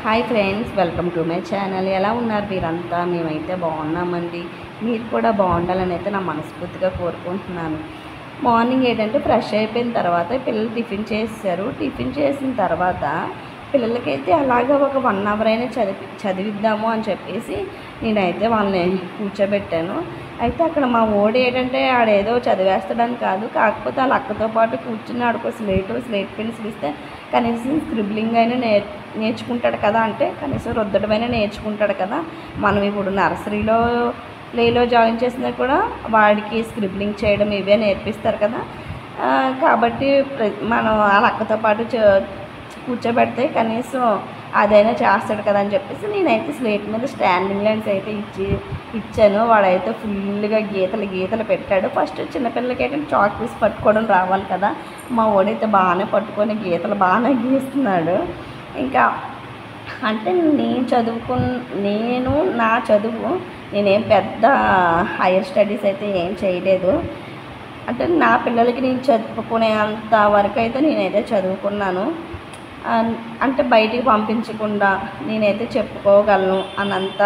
Hi friends, welcome to my channel. ఎలా ఉన్నారు మీరంతా? మేమైతే బాగున్నామండి. మీరు కూడా బాగుండాలని అయితే నా మనస్ఫూర్తిగా కోరుకుంటున్నాను. మార్నింగ్ ఏంటంటే ఫ్రెష్ అయిపోయిన తర్వాత పిల్లలు టిఫిన్ చేశారు. టిఫిన్ చేసిన తర్వాత పిల్లలకైతే అలాగా ఒక 1 అవర్ అయినా చదివిద్దాము అని చెప్పేసి నేనైతే వాళ్ళని కూర్చోబెట్టాను. అయితే అక్కడ మా ఓడు ఏంటంటే ఆడేదో చదివేస్తాడని కాదు, కాకపోతే వాళ్ళ అక్కతో పాటు కూర్చుని ఆడుకో స్లేట్ పెన్సిల్ ఇస్తే కనీసం స్క్రిబ్లింగ్ అయినా నేర్చుకుంటాడు కదా, అంటే కనీసం రుద్దడమైనా నేర్చుకుంటాడు కదా. మనం ఇప్పుడు నర్సరీలో ప్లేలో జాయిన్ చేసినా కూడా వాడికి స్క్రిబ్లింగ్ చేయడం ఇవే నేర్పిస్తారు కదా. కాబట్టి మనం వాళ్ళ అక్కతో పాటు కూర్చోబెడితే కనీసం అదైనా చేస్తాడు కదా అని చెప్పేసి నేనైతే స్లేట్ మీద స్టాండింగ్ లైన్స్ అయితే ఇచ్చాను. వాడైతే ఫుల్గా గీతలు పెట్టాడు. ఫస్ట్ చిన్నపిల్లలకి అయితే చాక్ పీస్ పట్టుకోవడం రావాలి కదా. మా వాడైతే బాగానే పట్టుకొని గీతలు బాగానే గీస్తున్నాడు. ఇంకా అంటే నా చదువు నేనేం పెద్ద హైయర్ స్టడీస్ అయితే ఏం చేయలేదు. అంటే నా పిల్లలకి నేను చదువుకునే అంత వరకు అయితే నేనైతే చదువుకున్నాను. అంటే బయటికి పంపించకుండా నేనైతే చెప్పుకోగలను అన్నంత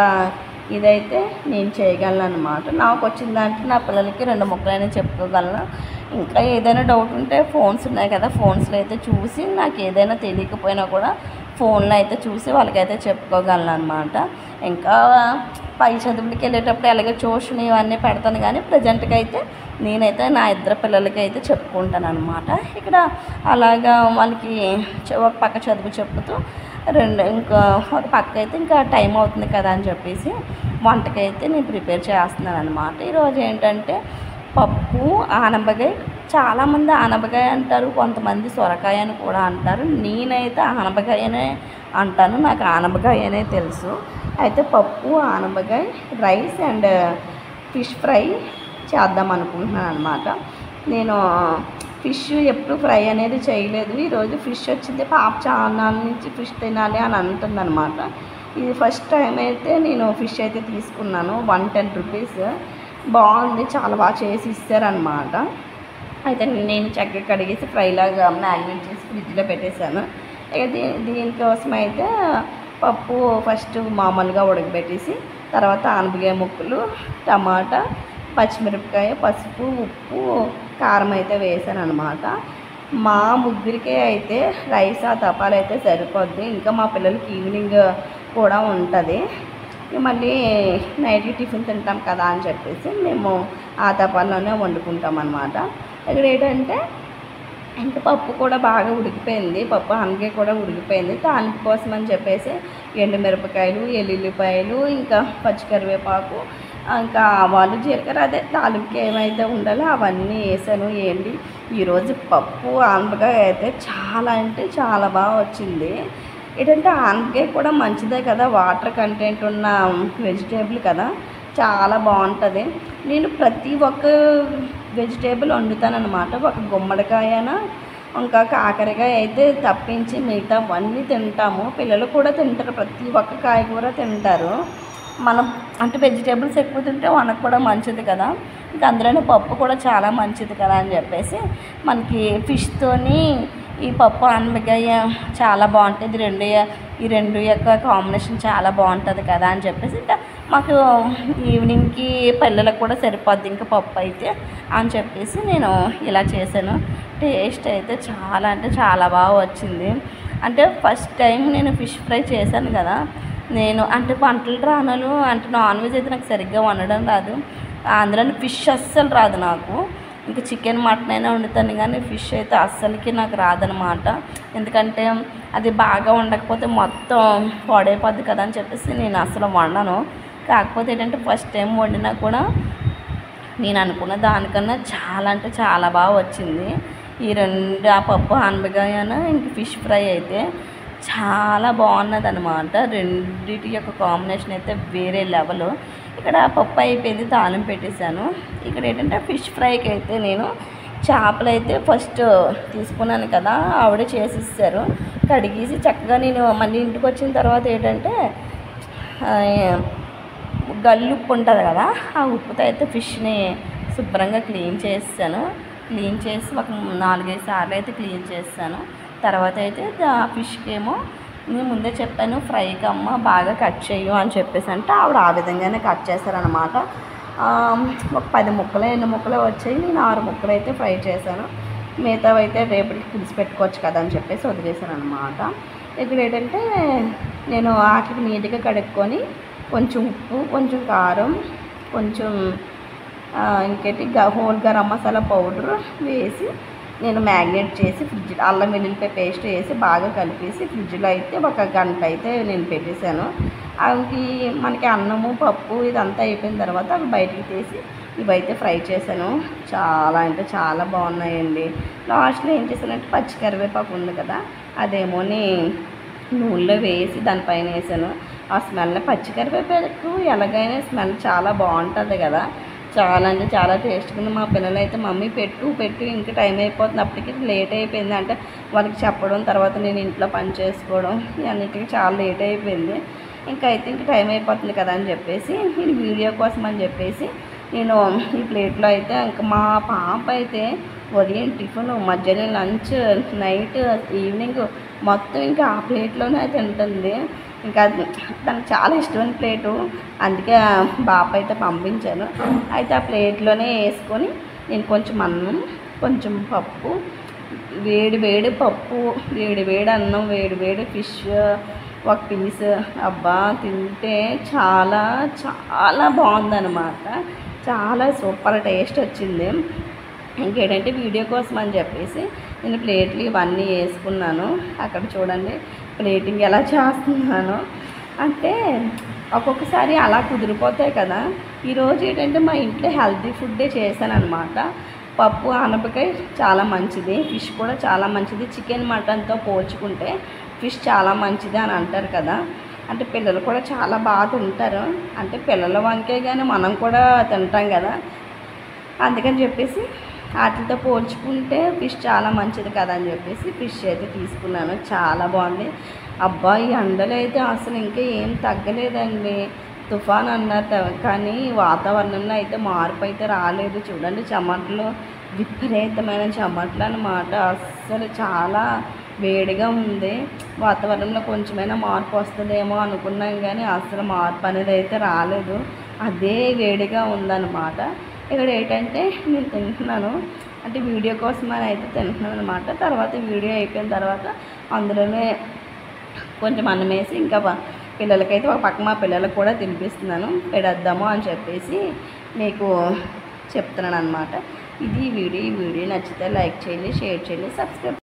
ఇదైతే నేను చేయగలను అన్నమాట. నాకు వచ్చిన దాంట్లో నా పిల్లలకి 2 ముక్కలైనా చెప్పుకోగలను. ఇంకా ఏదైనా డౌట్ ఉంటే ఫోన్స్ ఉన్నాయి కదా, ఫోన్స్లో అయితే చూసి నాకు ఏదైనా తెలియకపోయినా కూడా ఫోన్లో అయితే చూసి వాళ్ళకైతే చెప్పుకోగలను అన్నమాట. ఇంకా పై చదువులకి వెళ్ళేటప్పుడు అలాగే ట్యూషన్ ఇవన్నీ పెడతాను, కానీ ప్రజెంట్గా అయితే నేనైతే నా 2 పిల్లలకి అయితే చెప్పుకుంటాను అనమాట. ఇక్కడ అలాగా వాళ్ళకి ఒక పక్క చదువు చెప్పుతూ ఇంకా ఒక పక్క అయితే ఇంకా టైం అవుతుంది కదా అని చెప్పేసి వంటకైతే నేను ప్రిపేర్ చేస్తున్నాను అనమాట. ఈరోజు ఏంటంటే పప్పు, ఆనపకాయ. చాలామంది ఆనపకాయ అంటారు, కొంతమంది సొరకాయ అని కూడా అంటారు. నేనైతే ఆనపకాయనే అంటాను, నాకు ఆనపకాయనే తెలుసు. అయితే పప్పు, ఆనపకాయ, రైస్ అండ్ ఫిష్ ఫ్రై చేద్దాం అనుకుంటున్నాను అనమాట. నేను ఫిష్ ఎప్పుడు ఫ్రై అనేది చేయలేదు. ఈరోజు ఫిష్ వచ్చింది, పాప చాలా నుంచి ఫిష్ తినాలి అని అంటుందన్నమాట. ఇది ఫస్ట్ టైం అయితే నేను ఫిష్ అయితే తీసుకున్నాను. 110 రూపీస్. బాగుంది, చాలా బాగా చేసి ఇస్తారనమాట. అయితే నేను చక్కగా కడిగేసి ఫ్రైలాగా మ్యారినేట్ చేసి ఫ్రిడ్జ్లో పెట్టేశాను. ఇక దీనికోసం అయితే పప్పు ఫస్ట్ మామూలుగా ఉడకబెట్టేసి తర్వాత ఆనపకాయ ముక్కలు, టమాటా, పచ్చిమిరపకాయ, పసుపు, ఉప్పు, కారం అయితే వేసాను అనమాట. మా ముగ్గురికే అయితే రైస్ ఆ తపాలు అయితే సరిపోద్ది. ఇంకా మా పిల్లలకి ఈవినింగ్ కూడా ఉంటుంది. మళ్ళీ నైట్కి టిఫిన్ తింటాం కదా అని చెప్పేసి మేము ఆ తపాల్లోనే వండుకుంటాం అన్నమాట. ఇక్కడ ఏంటంటే ఇంకా పప్పు కూడా బాగా ఉడికిపోయింది, పప్పు ఆనపకాయ కూడా ఉడికిపోయింది. తాలింపు కోసం అని చెప్పేసి ఎండుమిరపకాయలు, ఎల్లుల్లిపాయలు, ఇంకా పచ్చికరివేపాకు, ఇంకా ఆవాలు, జీలకర్ర, అదే తాలింపుకి ఏమైతే ఉండాలో అవన్నీ వేసాను. ఈరోజు పప్పు ఆనపకాయ అయితే చాలా అంటే చాలా బాగా వచ్చింది. ఏంటంటే ఆనపకాయ కూడా మంచిదే కదా, వాటర్ కంటెంట్ ఉన్న వెజిటేబుల్ కదా, చాలా బాగుంటుంది. నేను ప్రతి ఒక్క వెజిటేబుల్ వండుతానన్నమాట. ఒక గుమ్మడికాయన ఇంకా కాకరకాయ అయితే తప్పించి మిగతావన్నీ తింటాము. పిల్లలు కూడా తింటారు, ప్రతి ఒక్క కాయగూర తింటారు. మనం అంటే వెజిటేబుల్స్ ఎక్కువ తింటే మనకు కూడా మంచిది కదా. ఇంకా అందులోనే పప్పు కూడా చాలా మంచిది కదా అని చెప్పేసి మనకి ఫిష్తోని ఈ పప్పు ఆనపకాయ చాలా బాగుంటుంది. ఈ రెండు యొక్క కాంబినేషన్ చాలా బాగుంటుంది కదా అని చెప్పేసి ఇంకా మాకు ఈవినింగ్కి పిల్లలకు కూడా సరిపోద్ది ఇంకా పప్పు అయితే అని చెప్పేసి నేను ఇలా చేశాను. టేస్ట్ అయితే చాలా అంటే చాలా బాగా వచ్చింది. అంటే ఫస్ట్ టైం నేను ఫిష్ ఫ్రై చేశాను కదా. నేను అంటే వంటలు రానలు అంటే నాన్ వెజ్ అయితే నాకు సరిగ్గా వండడం రాదు, అందులో ఫిష్ అస్సలు రాదు నాకు. ఇంకా చికెన్, మటన్ అయినా వండుతాను కానీ ఫిష్ అయితే అస్సలకి నాకు రాదనమాట. ఎందుకంటే అది బాగా వండకపోతే మొత్తం పాడైపోద్ది కదా అని చెప్పేసి నేను అసలు వండను. కాకపోతే ఏంటంటే ఫస్ట్ టైం వండినా కూడా నేను అనుకున్న దానికన్నా చాలా అంటే చాలా బాగా వచ్చింది. ఈ 2 ఆ పప్పు ఆనపకాయన ఇంక ఫిష్ ఫ్రై అయితే చాలా బాగున్నది అనమాట. రెండిటి యొక్క కాంబినేషన్ అయితే వేరే లెవెల్. ఇక్కడ పప్పు అయిపోయింది, తాలింపు పెట్టేశాను. ఇక్కడ ఏంటంటే ఫిష్ ఫ్రైకి అయితే నేను చేపలు అయితే ఫస్ట్ తీసుకున్నాను కదా, ఆవిడే చేసి ఇస్తారు. కడిగేసి చక్కగా నేను మళ్ళీ ఇంటికి వచ్చిన తర్వాత ఏంటంటే గల్లుప్పు ఉంటుంది కదా, ఆ ఉప్పుతో అయితే ఫిష్ని శుభ్రంగా క్లీన్ చేస్తాను. క్లీన్ చేసి ఒక 4-5 సార్లు అయితే క్లీన్ చేస్తాను. తర్వాత అయితే ఆ ఫిష్కి ఏమో నేను ముందే చెప్పాను ఫ్రైకి అమ్మ బాగా కట్ చేయు అని చెప్పేసి అంటే ఆవిడ ఆ విధంగానే కట్ చేశారనమాట. ఒక 10 ముక్కలు 8 ముక్కలు వచ్చాయి. నేను 6 ముక్కలు అయితే ఫ్రై చేశాను. మిగతావి అయితే రేపటికి పులిసి పెట్టుకోవచ్చు కదా అని చెప్పేసి వదిలేసాను అనమాట. ఇక్కడ ఏంటంటే నేను వాటికి నీట్గా కడుక్కొని కొంచెం ఉప్పు, కొంచెం కారం, కొంచెం ఇంకేంటి హోల్ గరం మసాలా పౌడర్ వేసి నేను మ్యాగ్నేట్ చేసి ఫ్రిడ్జ్ అల్లం వెల్లుల్లిపాయ పేస్ట్ వేసి బాగా కలిపేసి ఫ్రిడ్జ్లో అయితే ఒక గంట అయితే నేను పెట్టేశాను. అవి మనకి అన్నము పప్పు ఇదంతా అయిపోయిన తర్వాత అవి బయటికి తీసి ఇవైతే ఫ్రై చేశాను. చాలా అంటే చాలా బాగున్నాయండి. లాస్ట్లో ఏం చేశానంటే పచ్చి కరివేపాకు ఉంది కదా, అదేమోని నూనెలో వేసి దానిపైన వేసాను. ఆ స్మెల్ పచ్చి కరివేపాకు ఎలాగైనా స్మెల్ చాలా బాగుంటుంది కదా, చాలా అంటే చాలా టేస్ట్గా ఉంది. మా పిల్లలు అయితే మమ్మీ పెట్టు ఇంకా టైం అయిపోతుంది, అప్పటికి లేట్ అయిపోయింది అంటే వాళ్ళకి చెప్పడం, తర్వాత నేను ఇంట్లో పని చేసుకోవడం అన్నిటికీ చాలా లేట్ అయిపోయింది. ఇంకా టైం అయిపోతుంది కదా అని చెప్పేసి నేను వీడియో కోసం అని చెప్పేసి నేను ఈ ప్లేట్లో అయితే ఇంకా మా పాప అయితే ఉదయం టిఫిన్, మధ్యాహ్నం లంచ్, నైట్, ఈవినింగ్ మొత్తం ఇంకా ఆ ప్లేట్లోనే తింటుంది. ఇంకా తనకు చాలా ఇష్టమైన ప్లేటు, అందుకే బాప అయితే పంపించాను. అయితే ఆ ప్లేట్లోనే వేసుకొని నేను కొంచెం అన్నం, కొంచెం పప్పు, వేడి వేడి పప్పు, వేడి వేడి అన్నం, వేడి వేడి ఫిష్ ఒక పీస్, అబ్బా తింటే చాలా చాలా బాగుందన్నమాట. చాలా సూపర్ టేస్ట్ వచ్చింది. ఇంకేంటంటే వీడియో కోసం అని చెప్పేసి నేను ప్లేట్లు ఇవన్నీ వేసుకున్నాను. అక్కడ చూడండి ప్లేటింగ్ ఎలా చేస్తున్నాను అంటే ఒక్కొక్కసారి అలా కుదిరిపోతాయి కదా. ఈరోజు ఏంటంటే మా ఇంట్లో హెల్తీ ఫుడ్డే చేశాను అనమాట. పప్పు ఆనపకాయ చాలా మంచిది, ఫిష్ కూడా చాలా మంచిది. చికెన్ మటన్తో పోల్చుకుంటే ఫిష్ చాలా మంచిది అని అంటారు కదా. అంటే పిల్లలు కూడా చాలా బాగా తింటారు, అంటే పిల్లల వంకే కానీ మనం కూడా తింటాం కదా, అందుకని చెప్పేసి వాటితో పోల్చుకుంటే ఫిష్ చాలా మంచిది కదా అని చెప్పేసి ఫిష్ అయితే తీసుకున్నాను. చాలా బాగుంది. అబ్బా ఈ ఎండలు అయితే అసలు ఇంకా ఏం తగ్గలేదండి. తుఫాన్ అన్నారు కానీ వాతావరణంలో అయితే మార్పు అయితే రాలేదు. చూడండి చెమటలు, విపరీతమైన చెమటలు అన్నమాట. అస్సలు చాలా వేడిగా ఉంది. వాతావరణంలో కొంచెమైనా మార్పు వస్తుందేమో అనుకున్నాం కానీ అసలు మార్పు అనేది అయితే రాలేదు, అదే వేడిగా ఉందన్నమాట. ఇక్కడ ఏంటంటే నేను తింటున్నాను, అంటే వీడియో కోసం అని అయితే తింటున్నాను అనమాట. తర్వాత వీడియో అయిపోయిన తర్వాత అందులోనే కొంచెం అన్నం వేసి ఇంకా పిల్లలకైతే ఒక పక్క మా పిల్లలకు కూడా తినిపిస్తున్నాను, పెడద్దాము అని చెప్పేసి మీకు చెప్తున్నాను అనమాట. ఇది వీడియో నచ్చితే లైక్ చేయండి, షేర్ చేయండి, సబ్స్క్రైబ్